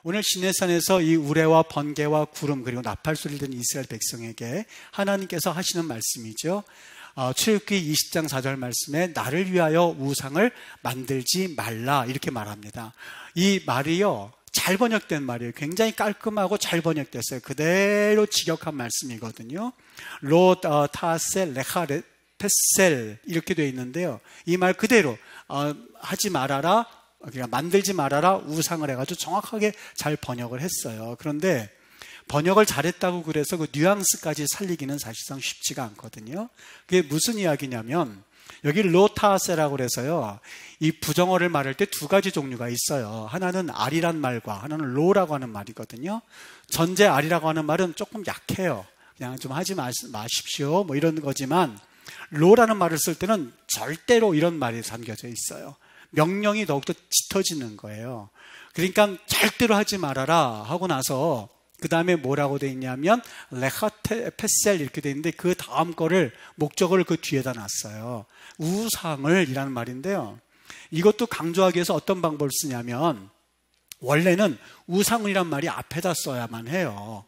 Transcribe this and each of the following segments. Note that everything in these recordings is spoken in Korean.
오늘 시내산에서 이 우레와 번개와 구름 그리고 나팔 소리를 듣는 이스라엘 백성에게 하나님께서 하시는 말씀이죠. 출애굽기 20장 4절 말씀에 나를 위하여 우상을 만들지 말라 이렇게 말합니다. 이 말이요, 잘 번역된 말이에요. 굉장히 깔끔하고 잘 번역됐어요. 그대로 직역한 말씀이거든요. 타세 레카레 페셀 이렇게 되어 있는데요. 이 말 그대로 하지 말아라, 그러니까 만들지 말아라 우상을 해가지고 정확하게 잘 번역을 했어요. 그런데 번역을 잘했다고 그래서 그 뉘앙스까지 살리기는 사실상 쉽지가 않거든요. 그게 무슨 이야기냐면 여기 로타세라고 그래서요, 이 부정어를 말할 때 두 가지 종류가 있어요. 하나는 알이란 말과 하나는 로라고 하는 말이거든요. 전제 알이라고 하는 말은 조금 약해요. 그냥 좀 하지 마십시오 뭐 이런 거지만, 로라는 말을 쓸 때는 절대로 이런 말이 담겨져 있어요. 명령이 더욱더 짙어지는 거예요. 그러니까 절대로 하지 말아라 하고 나서 그 다음에 뭐라고 돼 있냐면 레카테 페셀 이렇게 돼 있는데 그 다음 거를 목적어를 그 뒤에다 놨어요. 우상을 이라는 말인데요, 이것도 강조하기 위해서 어떤 방법을 쓰냐면 원래는 우상이란 말이 앞에다 써야만 해요.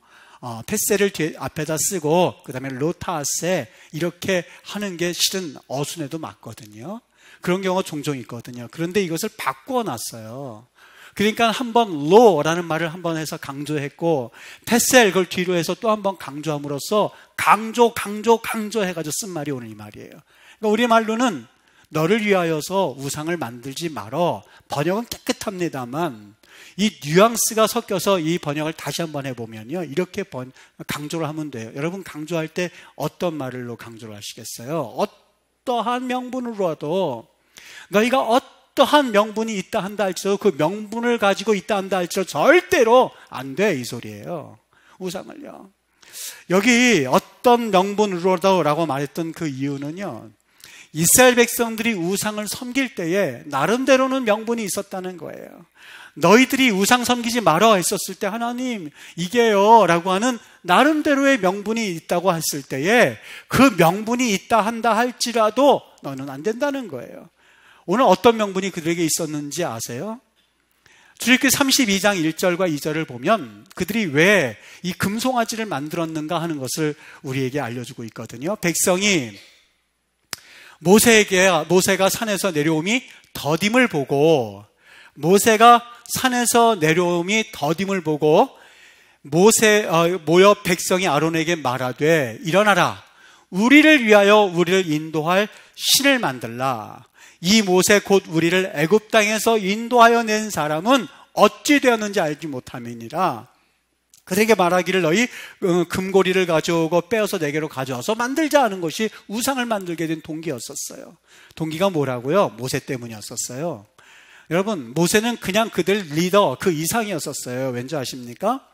페셀을 뒤에 앞에다 쓰고 그 다음에 로타세 이렇게 하는 게 실은 어순에도 맞거든요. 그런 경우가 종종 있거든요. 그런데 이것을 바꾸어 놨어요. 그러니까 한번 로라는 말을 한번 해서 강조했고 페셀 그걸 뒤로 해서 또 한번 강조함으로써 강조해가지고 쓴 말이 오늘 이 말이에요. 그러니까 우리 말로는 너를 위하여서 우상을 만들지 말어. 번역은 깨끗합니다만 이 뉘앙스가 섞여서 이 번역을 다시 한번 해보면요, 이렇게 강조를 하면 돼요. 여러분 강조할 때 어떤 말로 강조를 하시겠어요? 어떠한 명분으로라도 너희가 어떠한 명분이 있다 한다 할지라도 그 명분을 가지고 있다 한다 할지라도 절대로 안 돼, 이 소리예요. 우상을요. 여기 어떤 명분으로라도 라고 말했던 그 이유는요, 이스라엘 백성들이 우상을 섬길 때에 나름대로는 명분이 있었다는 거예요. 너희들이 우상 섬기지 말아 했었을 때 하나님 이게요 라고 하는 나름대로의 명분이 있다고 했을 때에 그 명분이 있다 한다 할지라도 너는 안 된다는 거예요. 오늘 어떤 명분이 그들에게 있었는지 아세요? 출애굽기 32장 1절과 2절을 보면 그들이 왜 이 금송아지를 만들었는가 하는 것을 우리에게 알려주고 있거든요. 백성이 모세가 산에서 내려옴이 더딤을 보고 모여 백성이 아론에게 말하되 일어나라, 우리를 위하여 우리를 인도할 신을 만들라. 이 모세 곧 우리를 애굽 땅에서 인도하여 낸 사람은 어찌 되었는지 알지 못함이니라. 그들에게 말하기를 너희 금고리를 가져오고 빼어서 내게로 가져와서 만들자 하는 것이 우상을 만들게 된 동기였었어요. 동기가 뭐라고요? 모세 때문이었었어요. 여러분, 모세는 그냥 그들 리더 그 이상이었었어요. 왠지 아십니까?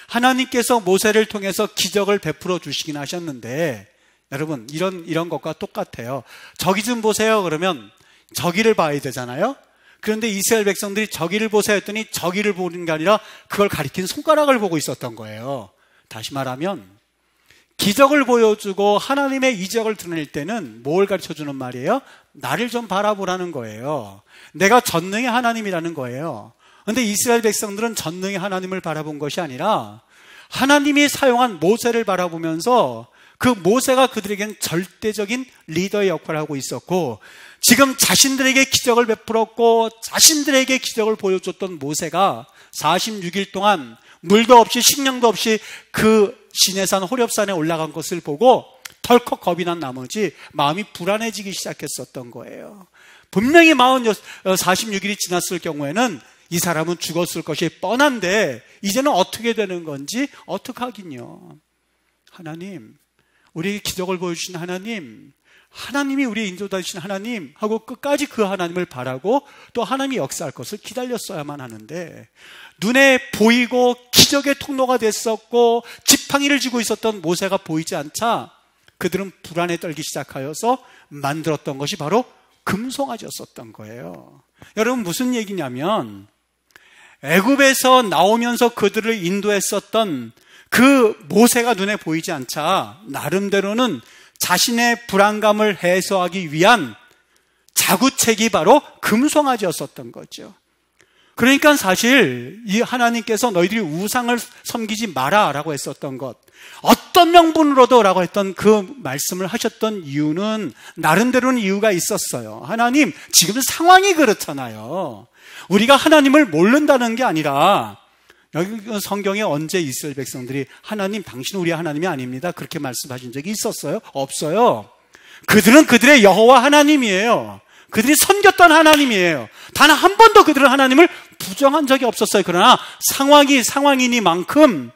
하나님께서 모세를 통해서 기적을 베풀어 주시긴 하셨는데, 여러분 이런 것과 똑같아요. 저기 좀 보세요 그러면 저기를 봐야 되잖아요. 그런데 이스라엘 백성들이 저기를 보세요 했더니 저기를 보는 게 아니라 그걸 가리킨 손가락을 보고 있었던 거예요. 다시 말하면 기적을 보여주고 하나님의 이적을 드러낼 때는 뭘 가르쳐주는 말이에요? 나를 좀 바라보라는 거예요. 내가 전능의 하나님이라는 거예요. 그런데 이스라엘 백성들은 전능의 하나님을 바라본 것이 아니라 하나님이 사용한 모세를 바라보면서 그 모세가 그들에겐 절대적인 리더의 역할을 하고 있었고, 지금 자신들에게 기적을 베풀었고 자신들에게 기적을 보여줬던 모세가 46일 동안 물도 없이 식량도 없이 그 시내산 호렙산에 올라간 것을 보고 덜컥 겁이 난 나머지 마음이 불안해지기 시작했었던 거예요. 분명히 46일이 지났을 경우에는 이 사람은 죽었을 것이 뻔한데 이제는 어떻게 되는 건지 어떡하긴요. 하나님, 우리에게 기적을 보여주신 하나님이 우리의 인도자이신 하나님 하고 끝까지 그 하나님을 바라고 또 하나님이 역사할 것을 기다렸어야만 하는데, 눈에 보이고 기적의 통로가 됐었고 지팡이를 쥐고 있었던 모세가 보이지 않자 그들은 불안에 떨기 시작하여서 만들었던 것이 바로 금송아지였었던 거예요. 여러분 무슨 얘기냐면, 애굽에서 나오면서 그들을 인도했었던 그 모세가 눈에 보이지 않자 나름대로는 자신의 불안감을 해소하기 위한 자구책이 바로 금송아지였었던 거죠. 그러니까 사실 이 하나님께서 너희들이 우상을 섬기지 마라 라고 했었던 것, 어떤 명분으로도 라고 했던 그 말씀을 하셨던 이유는 나름대로는 이유가 있었어요. 하나님, 지금 상황이 그렇잖아요. 우리가 하나님을 모른다는 게 아니라, 여기 성경에 언제 이스라엘 백성들이 하나님, 당신은 우리 하나님이 아닙니다, 그렇게 말씀하신 적이 있었어요? 없어요. 그들은 그들의 여호와 하나님이에요. 그들이 섬겼던 하나님이에요. 단 한 번도 그들은 하나님을 부정한 적이 없었어요. 그러나 상황이니만큼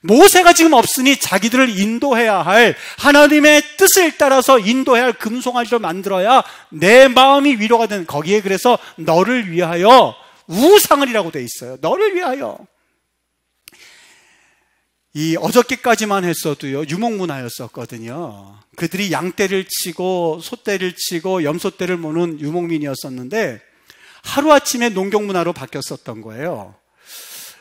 모세가 지금 없으니 자기들을 인도해야 할, 하나님의 뜻을 따라서 인도해야 할 금송아지를 만들어야 내 마음이 위로가 되는, 거기에 그래서 너를 위하여 우상을이라고 돼 있어요. 너를 위하여. 이 어저께까지만 했어도요, 유목문화였었거든요. 그들이 양떼를 치고 소떼를 치고 염소떼를 모는 유목민이었었는데 하루아침에 농경문화로 바뀌었었던 거예요.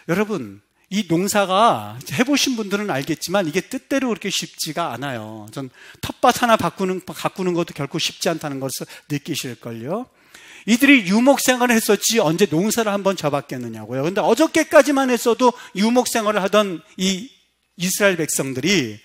여러분, 이 농사가 해보신 분들은 알겠지만 이게 뜻대로 그렇게 쉽지가 않아요. 전 텃밭 하나 가꾸는 것도 결코 쉽지 않다는 것을 느끼실걸요. 이들이 유목생활을 했었지 언제 농사를 한번 져봤겠느냐고요. 근데 어저께까지만 했어도 유목생활을 하던 이 이스라엘 백성들이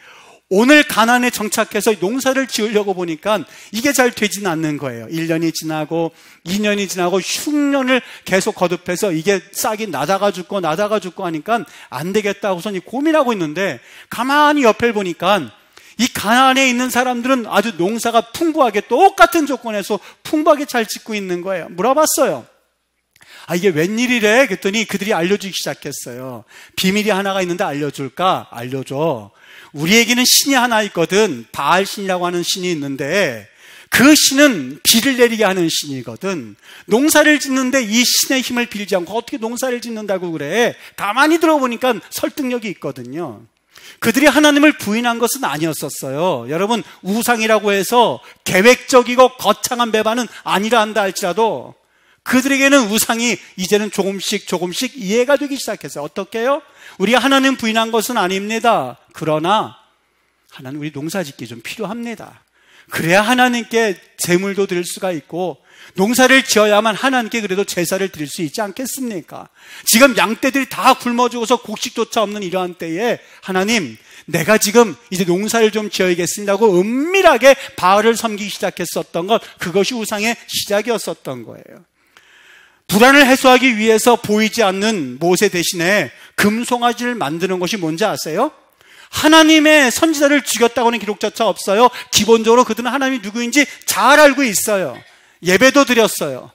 오늘 가나안에 정착해서 농사를 지으려고 보니까 이게 잘 되지는 않는 거예요. 1년이 지나고 2년이 지나고 흉년을 계속 거듭해서 이게 싹이 나다가 죽고 하니까 안 되겠다고 우선 고민하고 있는데, 가만히 옆을 보니까 이 가나안에 있는 사람들은 아주 농사가 풍부하게 똑같은 조건에서 풍부하게 잘 짓고 있는 거예요. 물어봤어요. 이게 웬일이래? 그랬더니 그들이 알려주기 시작했어요. 비밀이 하나가 있는데 알려줄까? 알려줘. 우리에게는 신이 하나 있거든. 바알 신이라고 하는 신이 있는데 그 신은 비를 내리게 하는 신이거든. 농사를 짓는데 이 신의 힘을 빌지 않고 어떻게 농사를 짓는다고 그래? 가만히 들어보니까 설득력이 있거든요. 그들이 하나님을 부인한 것은 아니었었어요. 여러분, 우상이라고 해서 계획적이고 거창한 배반은 아니라 한다 할지라도 그들에게는 우상이 이제는 조금씩 이해가 되기 시작했어요. 어떻게 해요? 우리가 하나님 부인한 것은 아닙니다. 그러나 하나님, 우리 농사 짓기 좀 필요합니다. 그래야 하나님께 제물도 드릴 수가 있고 농사를 지어야만 하나님께 그래도 제사를 드릴 수 있지 않겠습니까? 지금 양떼들이 다 굶어 죽어서 곡식조차 없는 이러한 때에 하나님, 내가 지금 이제 농사를 좀 지어야겠습니다고 은밀하게 바알을 섬기기 시작했었던 것, 그것이 우상의 시작이었었던 거예요. 불안을 해소하기 위해서 보이지 않는 모세 대신에 금송아지를 만드는 것이 뭔지 아세요? 하나님의 선지자를 죽였다고는 기록조차 없어요. 기본적으로 그들은 하나님이 누구인지 잘 알고 있어요. 예배도 드렸어요.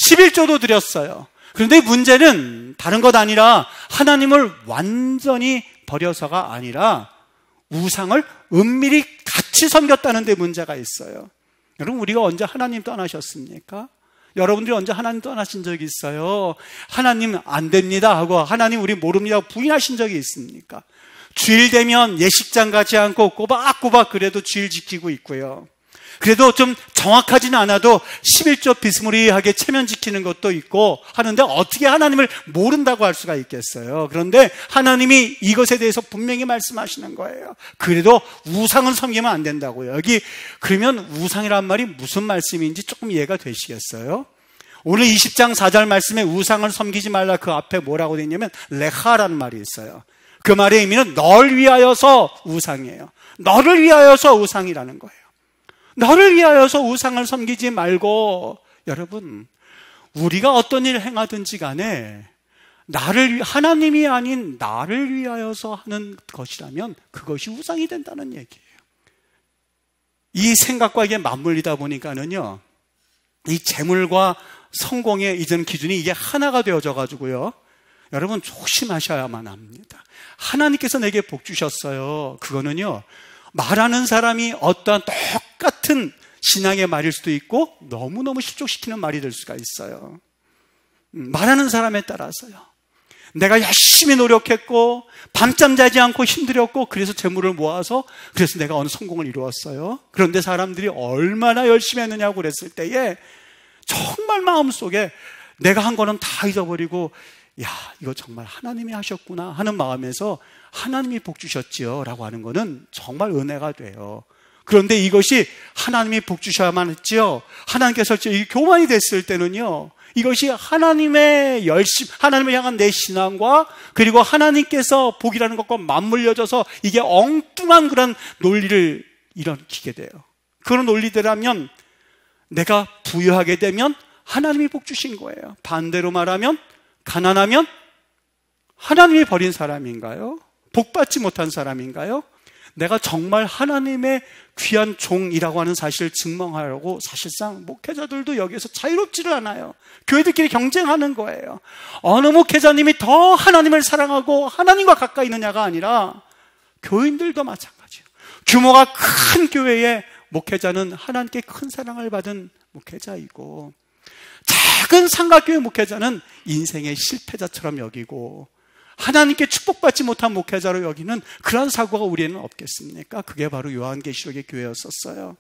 11조도 드렸어요. 그런데 문제는 다른 것 아니라 하나님을 완전히 버려서가 아니라 우상을 은밀히 같이 섬겼다는 데 문제가 있어요. 여러분, 우리가 언제 하나님 떠나셨습니까? 여러분들이 언제 하나님 떠나신 적이 있어요? 하나님 안 됩니다 하고 하나님 우리 모릅니다 하고 부인하신 적이 있습니까? 주일 되면 예식장 가지 않고 꼬박꼬박 그래도 주일 지키고 있고요. 그래도 좀 정확하지는 않아도 11조 비스무리하게 체면 지키는 것도 있고 하는데 어떻게 하나님을 모른다고 할 수가 있겠어요? 그런데 하나님이 이것에 대해서 분명히 말씀하시는 거예요. 그래도 우상은 섬기면 안 된다고요. 여기 그러면 우상이란 말이 무슨 말씀인지 조금 이해가 되시겠어요? 오늘 20장 4절 말씀에 우상을 섬기지 말라, 그 앞에 뭐라고 되어 있냐면 레하라는 말이 있어요. 그 말의 의미는 널 위하여서 우상이에요. 너를 위하여서 우상이라는 거예요. 너를 위하여서 우상을 섬기지 말고, 여러분, 우리가 어떤 일을 행하든지 간에 하나님이 아닌 나를 위하여서 하는 것이라면 그것이 우상이 된다는 얘기예요. 이 생각과 이게 맞물리다 보니까는요, 이 재물과 성공의 이전 기준이 이게 하나가 되어져 가지고요, 여러분 조심하셔야만 합니다. 하나님께서 내게 복 주셨어요. 그거는요, 말하는 사람이 어떠한 똑같은 신앙의 말일 수도 있고 너무너무 실족시키는 말이 될 수가 있어요. 말하는 사람에 따라서요. 내가 열심히 노력했고 밤잠 자지 않고 힘들었고 그래서 재물을 모아서 그래서 내가 어느 성공을 이루었어요. 그런데 사람들이 얼마나 열심히 했느냐고 그랬을 때에 정말 마음속에 내가 한 거는 다 잊어버리고, 야, 이거 정말 하나님이 하셨구나 하는 마음에서 하나님이 복 주셨지요 라고 하는 거는 정말 은혜가 돼요. 그런데 이것이 하나님이 복 주셔야만 했지요, 하나님께서 이 교만이 됐을 때는요, 이것이 하나님의 열심, 하나님을 향한 내 신앙과 그리고 하나님께서 복이라는 것과 맞물려져서 이게 엉뚱한 그런 논리를 일으키게 돼요. 그런 논리대로라면 내가 부유하게 되면 하나님이 복 주신 거예요. 반대로 말하면 가난하면 하나님이 버린 사람인가요? 복 받지 못한 사람인가요? 내가 정말 하나님의 귀한 종이라고 하는 사실을 증명하려고 사실상 목회자들도 여기에서 자유롭지를 않아요. 교회들끼리 경쟁하는 거예요. 어느 목회자님이 더 하나님을 사랑하고 하나님과 가까이 있느냐가 아니라 교인들도 마찬가지예요. 규모가 큰 교회의 목회자는 하나님께 큰 사랑을 받은 목회자이고, 작은 삼각교회 목회자는 인생의 실패자처럼 여기고, 하나님께 축복받지 못한 목회자로 여기는 그런 사고가 우리에는 없겠습니까? 그게 바로 요한계시록의 교회였었어요.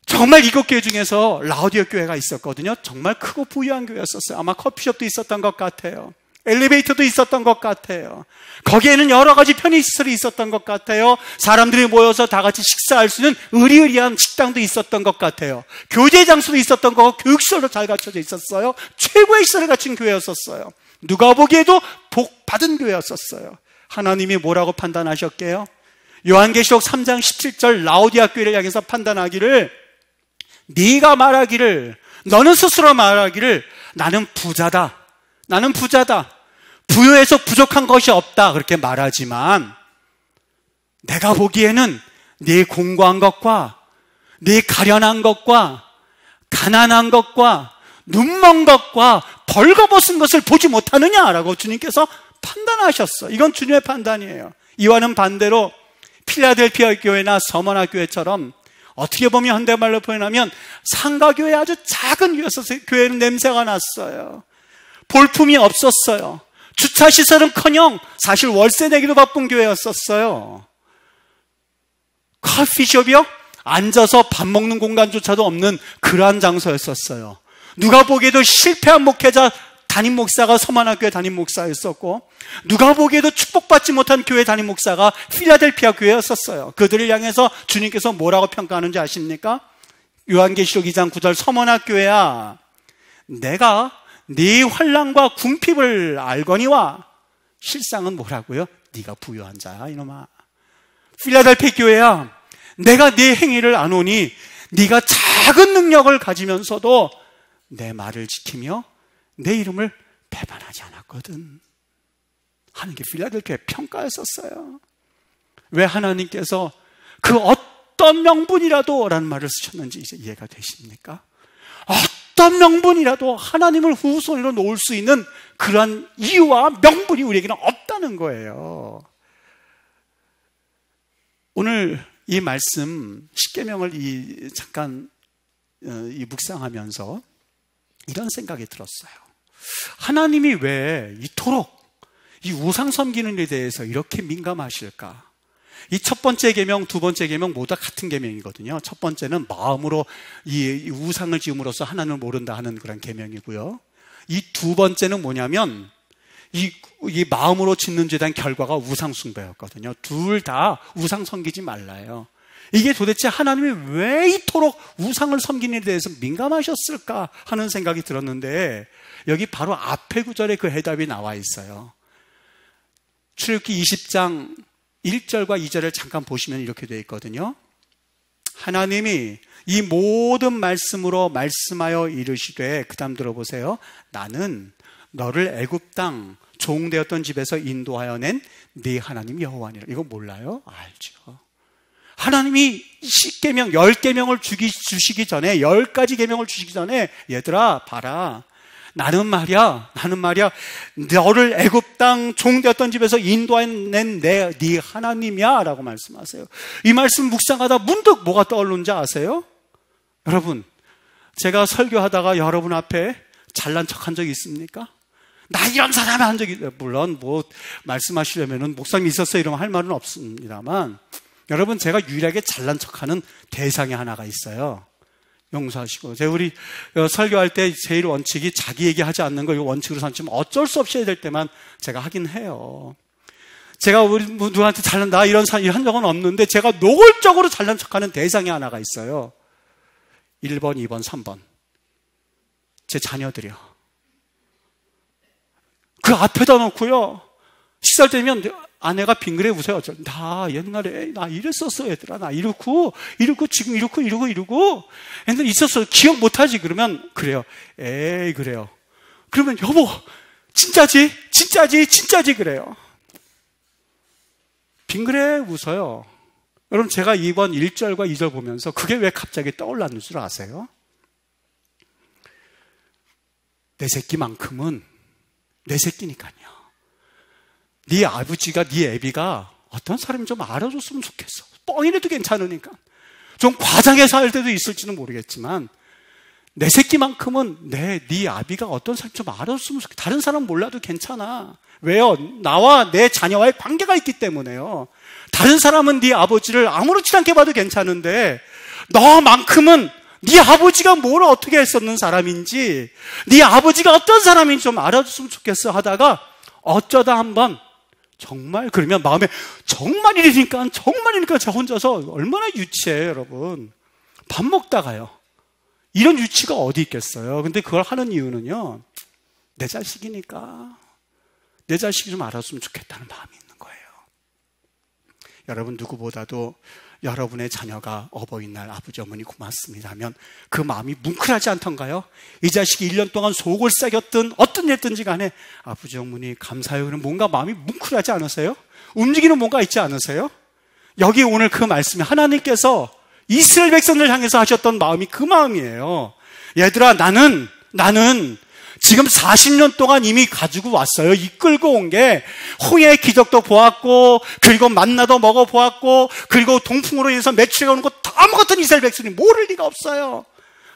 정말 이곳 교회 중에서 라우디오 교회가 있었거든요. 정말 크고 부유한 교회였었어요. 아마 커피숍도 있었던 것 같아요. 엘리베이터도 있었던 것 같아요. 거기에는 여러 가지 편의시설이 있었던 것 같아요. 사람들이 모여서 다 같이 식사할 수 있는 의리의리한 식당도 있었던 것 같아요. 교제 장소도 있었던 거고 교육시설도 잘 갖춰져 있었어요. 최고의 시설을 갖춘 교회였었어요. 누가 보기에도 복 받은 교회였었어요. 하나님이 뭐라고 판단하셨게요? 요한계시록 3장 17절 라우디아 교회를 향해서 판단하기를, 네가 말하기를, 너는 스스로 말하기를 나는 부자다, 나는 부자다, 부유해서 부족한 것이 없다 그렇게 말하지만 내가 보기에는 네 공고한 것과 네 가련한 것과 가난한 것과 눈먼 것과 벌거벗은 것을 보지 못하느냐라고 주님께서 판단하셨어. 이건 주님의 판단이에요. 이와는 반대로 필라델피아 교회나 서머나 교회처럼 어떻게 보면 현대말로 표현하면 상가교회 아주 작은 교회는 냄새가 났어요. 볼품이 없었어요. 주차시설은커녕 사실 월세 내기도 바쁜 교회였었어요. 커피숍이요? 앉아서 밥 먹는 공간조차도 없는 그러한 장소였었어요. 누가 보기에도 실패한 목회자 담임 목사가 서만학교회 담임 목사였었고, 누가 보기에도 축복받지 못한 교회 담임 목사가 필라델피아 교회였었어요. 그들을 향해서 주님께서 뭐라고 평가하는지 아십니까? 요한계시록 2장 9절 서만학교회야, 내가 네 환난과 궁핍을 알거니와 실상은 뭐라고요? 네가 부유한 자야 이놈아. 필라델피아 교회야, 내가 네 행위를 아노니 네가 작은 능력을 가지면서도 내 말을 지키며 내 이름을 배반하지 않았거든 하는 게 필라델피아의 평가였었어요. 왜 하나님께서 그 어떤 명분이라도 라는 말을 쓰셨는지 이제 이해가 되십니까? 어떤 명분이라도 하나님을 후손으로 놓을 수 있는 그러한 이유와 명분이 우리에게는 없다는 거예요. 오늘 이 말씀 십계명을 잠깐 묵상하면서 이런 생각이 들었어요. 하나님이 왜 이토록 이 우상 섬기는 일에 대해서 이렇게 민감하실까? 이 첫 번째 계명, 두 번째 계명 모두 같은 계명이거든요. 첫 번째는 마음으로 이 우상을 지음으로써 하나님을 모른다 하는 그런 계명이고요. 이 두 번째는 뭐냐면 이 마음으로 짓는 죄에 대한 결과가 우상 숭배였거든요. 둘 다 우상 섬기지 말라요. 이게 도대체 하나님이 왜 이토록 우상을 섬기는 일에 대해서 민감하셨을까 하는 생각이 들었는데, 여기 바로 앞에 구절에 그 해답이 나와 있어요. 출애굽기 20장 1절과 2절을 잠깐 보시면 이렇게 되어 있거든요. 하나님이 이 모든 말씀으로 말씀하여 이르시되, 그 다음 들어보세요. 나는 너를 애굽 땅 종되었던 집에서 인도하여 낸 네 하나님 여호와니라. 이거 몰라요? 알죠. 하나님이 10계명, 10계명을 주시기 전에, 10가지 계명을 주시기 전에, 얘들아 봐라, 나는 말이야 너를 애굽 땅 종되었던 집에서 인도해낸 네 하나님이야 라고 말씀하세요. 이 말씀 묵상하다 문득 뭐가 떠오르는지 아세요? 여러분, 제가 설교하다가 여러분 앞에 잘난 척한 적이 있습니까? 나 이런 사람 한 적이, 물론 뭐 말씀하시려면은 목사님 있었어요 이런 할 말은 없습니다만, 여러분, 제가 유일하게 잘난 척하는 대상이 하나가 있어요. 용서하시고. 제가 우리 설교할 때 제일 원칙이 자기 얘기하지 않는 거, 이거 원칙으로 삼지만 어쩔 수 없이 해야 될 때만 제가 하긴 해요. 제가 우리 누구한테 나 이런 일 한 적은 없는데, 제가 노골적으로 잘난 척하는 대상이 하나가 있어요. 1번, 2번, 3번. 제 자녀들이요. 그 앞에다 놓고요. 식사 되면 아내가 빙그레 웃어요. 나 옛날에 나 이랬었어 얘들아. 나 이렇고 지금 이렇고 옛날에 있었어. 기억 못하지? 그러면 그래요. 에이 그래요. 그러면 여보 진짜지 그래요. 빙그레 웃어요. 여러분 제가 이번 1절과 2절 보면서 그게 왜 갑자기 떠올랐는 줄 아세요? 내 새끼만큼은 내 새끼니까요. 네 아버지가 네 애비가 어떤 사람이 좀 알아줬으면 좋겠어. 뻥이라도 괜찮으니까. 좀 과장해서 할 때도 있을지는 모르겠지만 내 새끼만큼은 네 아비가 어떤 사람이 좀 알아줬으면 좋겠어. 다른 사람 몰라도 괜찮아. 왜요? 나와 내 자녀와의 관계가 있기 때문에요. 다른 사람은 네 아버지를 아무렇지 않게 봐도 괜찮은데 너만큼은 네 아버지가 뭘 어떻게 했었는 사람인지 네 아버지가 어떤 사람인지 좀 알아줬으면 좋겠어 하다가 어쩌다 한번 정말 그러면 마음에 정말이니까 저 혼자서 얼마나 유치해요 여러분. 밥 먹다가요. 이런 유치가 어디 있겠어요. 근데 그걸 하는 이유는요. 내 자식이니까 내 자식이 좀 알았으면 좋겠다는 마음이 있는 거예요. 여러분 누구보다도 여러분의 자녀가 어버이날 아버지 어머니 고맙습니다 하면 그 마음이 뭉클하지 않던가요? 이 자식이 1년 동안 속을 썩였든 어떤 일든지 간에 아버지 어머니 감사해요. 그럼 뭔가 마음이 뭉클하지 않으세요? 움직이는 뭔가 있지 않으세요? 여기 오늘 그 말씀이 하나님께서 이스라엘 백성을 향해서 하셨던 마음이 그 마음이에요. 얘들아 나는 지금 40년 동안 이미 가지고 왔어요. 이끌고 온 게 홍해의 기적도 보았고 그리고 만나도 먹어보았고 그리고 동풍으로 인해서 매출가 오는 거 다 먹었던 이스라엘 백성이 모를 리가 없어요.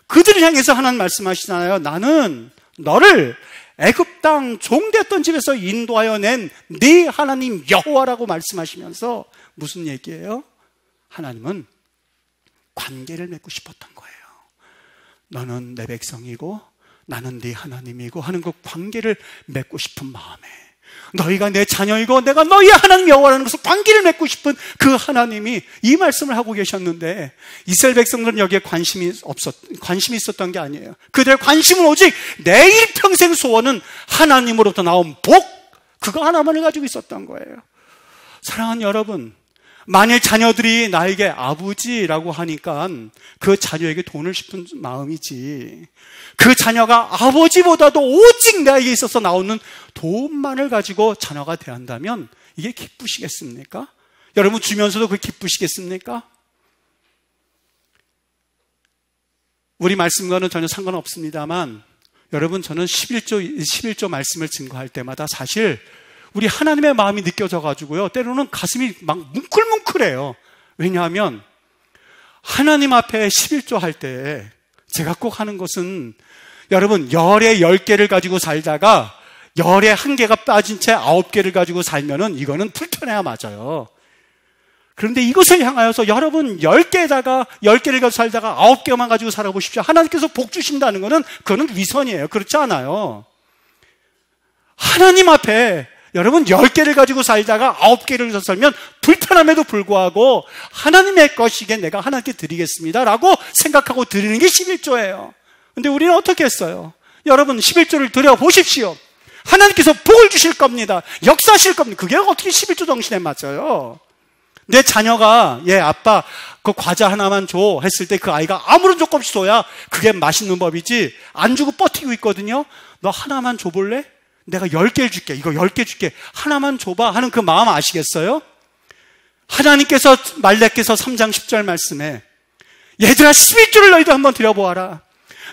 그들을 향해서 하나님 말씀하시잖아요. 나는 너를 애굽 땅 종되었던 집에서 인도하여 낸 네 하나님 여호와라고 말씀하시면서 무슨 얘기예요? 하나님은 관계를 맺고 싶었던 거예요. 너는 내 백성이고 나는 네 하나님이고 하는 그 관계를 맺고 싶은 마음에 너희가 내 자녀이고 내가 너희의 하나님 여호와라는 것을 관계를 맺고 싶은 그 하나님이 이 말씀을 하고 계셨는데 이스라엘 백성들은 여기에 관심이 있었던 게 아니에요. 그들의 관심은 오직 내 일평생 소원은 하나님으로부터 나온 복 그거 하나만을 가지고 있었던 거예요. 사랑하는 여러분 만일 자녀들이 나에게 아버지라고 하니까 그 자녀에게 돈을 씹은 마음이지 그 자녀가 아버지보다도 오직 나에게 있어서 나오는 돈만을 가지고 자녀가 대한다면 이게 기쁘시겠습니까? 여러분 주면서도 그게 기쁘시겠습니까? 우리 말씀과는 전혀 상관없습니다만 여러분 저는 11조 말씀을 증거할 때마다 사실 우리 하나님의 마음이 느껴져 가지고요. 때로는 가슴이 막 뭉클뭉클해요. 왜냐하면 하나님 앞에 11조 할 때 제가 꼭 하는 것은 여러분 열에 10개를 가지고 살다가 열에 1개가 빠진 채 9개를 가지고 살면은 이거는 불편해야 맞아요. 그런데 이것을 향하여서 여러분 10개에다가 10개를 가지고 살다가 9개만 가지고 살아보십시오. 하나님께서 복 주신다는 것은 그거는 위선이에요. 그렇지 않아요. 하나님 앞에 여러분 10개를 가지고 살다가 9개를 가지고 살면 불편함에도 불구하고 하나님의 것이기에 내가 하나님께 드리겠습니다 라고 생각하고 드리는 게 11조예요. 근데 우리는 어떻게 했어요? 여러분 11조를 드려보십시오. 하나님께서 복을 주실 겁니다. 역사하실 겁니다. 그게 어떻게 11조 정신에 맞아요? 내 자녀가 아빠 그 과자 하나만 줘 했을 때 그 아이가 아무런 조건 없이 줘야 그게 맛있는 법이지 안 주고 버티고 있거든요. 너 하나만 줘볼래? 내가 10개를 줄게. 이거 10개 줄게. 하나만 줘봐 하는 그 마음 아시겠어요? 하나님께서 말라기서 3장 10절 말씀에 얘들아 11조를 너희도 한번 드려보아라.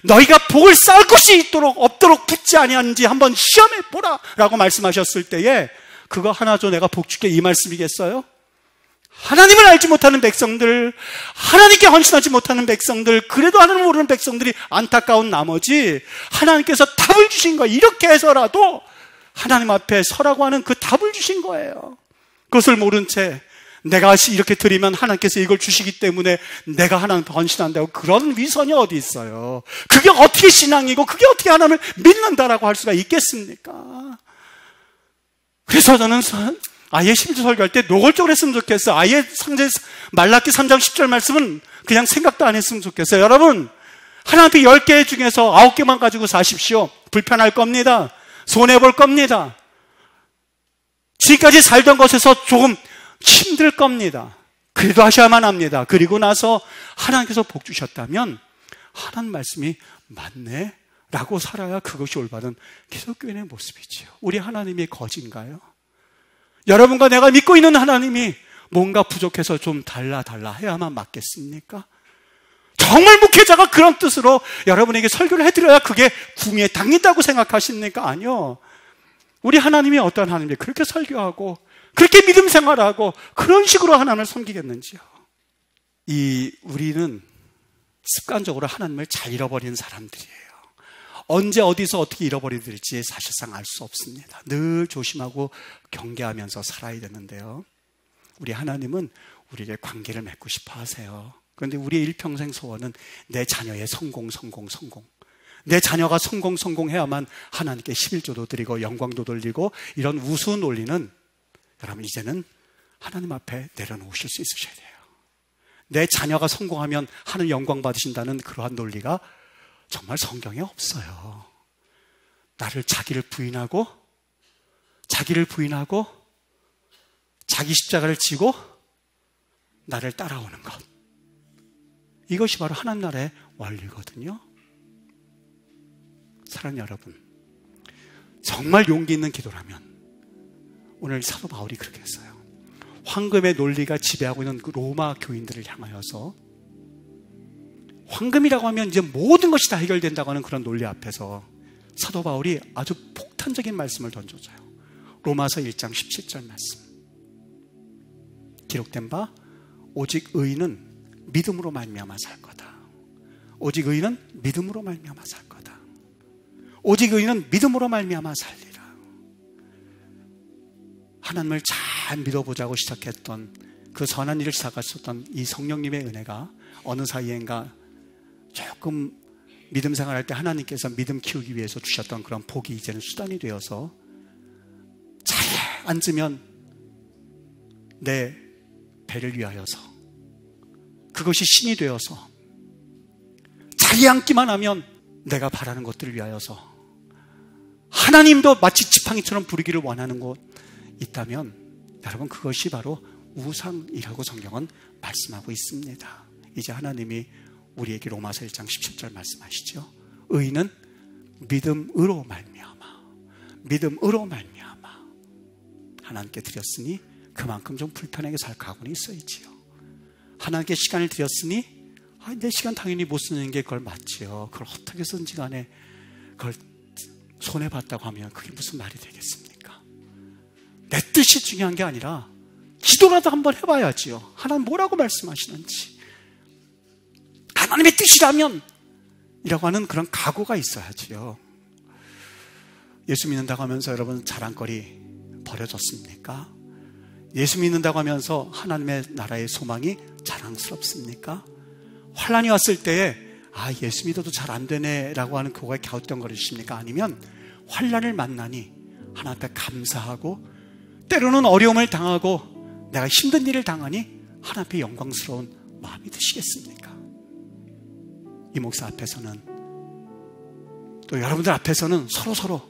너희가 복을 쌓을 곳이 없도록 붙지 아니하는지 한번 시험해 보라 라고 말씀하셨을 때에 그거 하나 줘 내가 복 줄게 이 말씀이겠어요? 하나님을 알지 못하는 백성들, 하나님께 헌신하지 못하는 백성들, 그래도 하나님을 모르는 백성들이 안타까운 나머지 하나님께서 답을 주신 거예요. 이렇게 해서라도 하나님 앞에 서라고 하는 그 답을 주신 거예요. 그것을 모른 채 내가 이렇게 드리면 하나님께서 이걸 주시기 때문에 내가 하나님께 헌신한다고 그런 위선이 어디 있어요. 그게 어떻게 신앙이고 그게 어떻게 하나님을 믿는다라고 할 수가 있겠습니까? 그래서 저는 아예 11조 설교할 때 노골적으로 했으면 좋겠어요. 아예 말라기 3장 10절 말씀은 그냥 생각도 안 했으면 좋겠어요. 여러분 하나님 앞에 10개 중에서 9개만 가지고 사십시오. 불편할 겁니다. 손해볼 겁니다. 지금까지 살던 것에서 조금 힘들 겁니다. 그래도 하셔야만 합니다. 그리고 나서 하나님께서 복 주셨다면 하나님 말씀이 맞네 라고 살아야 그것이 올바른 기독교인의 모습이지요. 우리 하나님이 거짓인가요? 여러분과 내가 믿고 있는 하나님이 뭔가 부족해서 좀 달라 해야만 맞겠습니까? 정말 목회자가 그런 뜻으로 여러분에게 설교를 해드려야 그게 궁에 당긴다고 생각하십니까? 아니요. 우리 하나님이 어떤 하나님이 그렇게 설교하고 그렇게 믿음 생활하고 그런 식으로 하나님을 섬기겠는지요. 우리는 습관적으로 하나님을 잘 잃어버리는 사람들이에요. 언제 어디서 어떻게 잃어버리들지 사실상 알 수 없습니다. 늘 조심하고 경계하면서 살아야 되는데요. 우리 하나님은 우리에게 관계를 맺고 싶어 하세요. 그런데 우리의 일평생 소원은 내 자녀의 성공. 내 자녀가 성공해야만 하나님께 11조도 드리고 영광도 돌리고 이런 우스운 논리는 여러분 이제는 하나님 앞에 내려놓으실 수 있으셔야 돼요. 내 자녀가 성공하면 하나님 영광 받으신다는 그러한 논리가 정말 성경에 없어요. 나를 자기를 부인하고 자기 십자가를 지고 나를 따라오는 것. 이것이 바로 하나님 나라의 원리거든요. 사랑하는 여러분, 정말 용기 있는 기도라면 오늘 사도 바울이 그렇게 했어요. 황금의 논리가 지배하고 있는 그 로마 교인들을 향하여서 황금이라고 하면 이제 모든 것이 다 해결된다고 하는 그런 논리 앞에서 사도 바울이 아주 폭탄적인 말씀을 던져줘요. 로마서 1장 17절 말씀. 기록된 바 오직 의인은 믿음으로 말미암아 살 거다. 오직 의인은 믿음으로 말미암아 살 거다. 오직 의인은 믿음으로 말미암아 살리라. 하나님을 잘 믿어보자고 시작했던 그 선한 일을 시작하셨던 이 성령님의 은혜가 어느 사이엔가 조금 믿음 생활할 때 하나님께서 믿음 키우기 위해서 주셨던 그런 복이 이제는 수단이 되어서 자리에 앉으면 내 배를 위하여서 그것이 신이 되어서 자리에 앉기만 하면 내가 바라는 것들을 위하여서 하나님도 마치 지팡이처럼 부르기를 원하는 곳 있다면 여러분 그것이 바로 우상이라고 성경은 말씀하고 있습니다. 이제 하나님이 우리에게 로마서 1장 17절 말씀하시죠. 의인은 믿음으로 말미암아 하나님께 드렸으니 그만큼 좀 불편하게 살 각오는 있어야지요. 하나님께 시간을 드렸으니 내 시간 당연히 못 쓰는 게 그걸 맞지요. 그걸 어떻게 해서든지 간에 그걸 손해봤다고 하면 그게 무슨 말이 되겠습니까? 내 뜻이 중요한 게 아니라 기도라도 한번 해봐야지요. 하나님 뭐라고 말씀하시는지. 하나님의 뜻이라면 이라고 하는 그런 각오가 있어야지요. 예수 믿는다고 하면서 여러분 자랑거리 버려졌습니까? 예수 믿는다고 하면서 하나님의 나라의 소망이 자랑스럽습니까? 환난이 왔을 때에 예수 믿어도 잘 안 되네 라고 하는 그거에 갸우뚱거리십니까? 아니면 환난을 만나니 하나님 앞에 감사하고 때로는 어려움을 당하고 내가 힘든 일을 당하니 하나님 앞에 영광스러운 마음이 드시겠습니까? 이 목사 앞에서는 또 여러분들 앞에서는 서로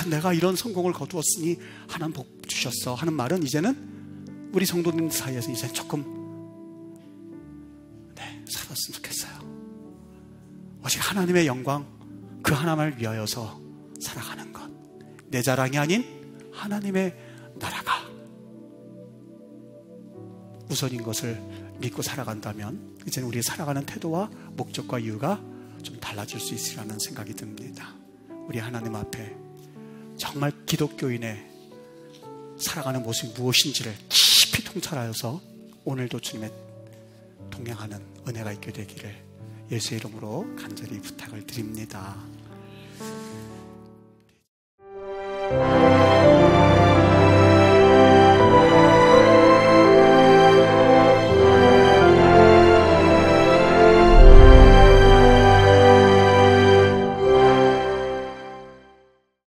내가 이런 성공을 거두었으니 하나님 복 주셨어 하는 말은 이제는 우리 성도님 사이에서 이제 조금 살았으면 좋겠어요. 오직 하나님의 영광 그 하나님을 위하여서 살아가는 것, 내 자랑이 아닌 하나님의 나라가 우선인 것을 믿고 살아간다면 이제는 우리의 살아가는 태도와 목적과 이유가 좀 달라질 수 있으리라는 생각이 듭니다. 우리 하나님 앞에 정말 기독교인의 살아가는 모습이 무엇인지를 깊이 통찰하여서 오늘도 주님의 동행하는 은혜가 있게 되기를 예수의 이름으로 간절히 부탁을 드립니다.